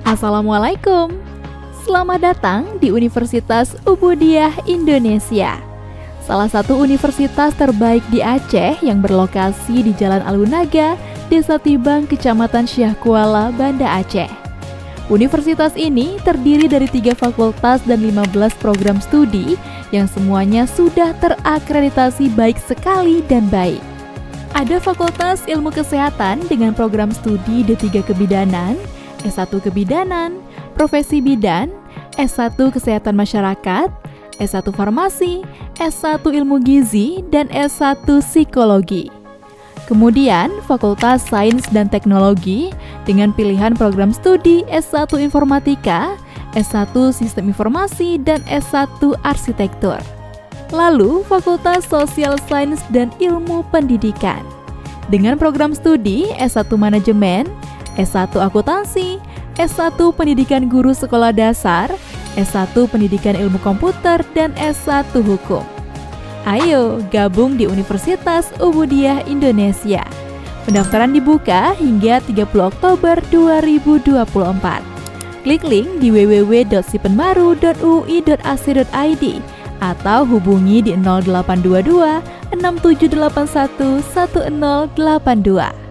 Assalamualaikum. Selamat datang di Universitas Ubudiyah Indonesia. Salah satu universitas terbaik di Aceh yang berlokasi di Jalan Alunaga, Desa Tibang, Kecamatan Syah Kuala, Banda Aceh. Universitas ini terdiri dari 3 fakultas dan 15 program studi yang semuanya sudah terakreditasi baik sekali dan baik. Ada Fakultas Ilmu Kesehatan dengan program studi D3 Kebidanan, S1 Kebidanan, Profesi Bidan, S1 Kesehatan Masyarakat, S1 Farmasi, S1 Ilmu Gizi, dan S1 Psikologi. Kemudian, Fakultas Sains dan Teknologi dengan pilihan program studi S1 Informatika, S1 Sistem Informasi, dan S1 Arsitektur. Lalu, Fakultas Sosial Sains dan Ilmu Pendidikan dengan program studi S1 Manajemen, S1 Akuntansi, S1 Pendidikan Guru Sekolah Dasar, S1 Pendidikan Ilmu Komputer, dan S1 Hukum. Ayo gabung di Universitas Ubudiyah Indonesia. Pendaftaran dibuka hingga 30 Oktober 2024. Klik link di www.sipenbaru.ui.ac.id atau hubungi di 0822 6781 1082.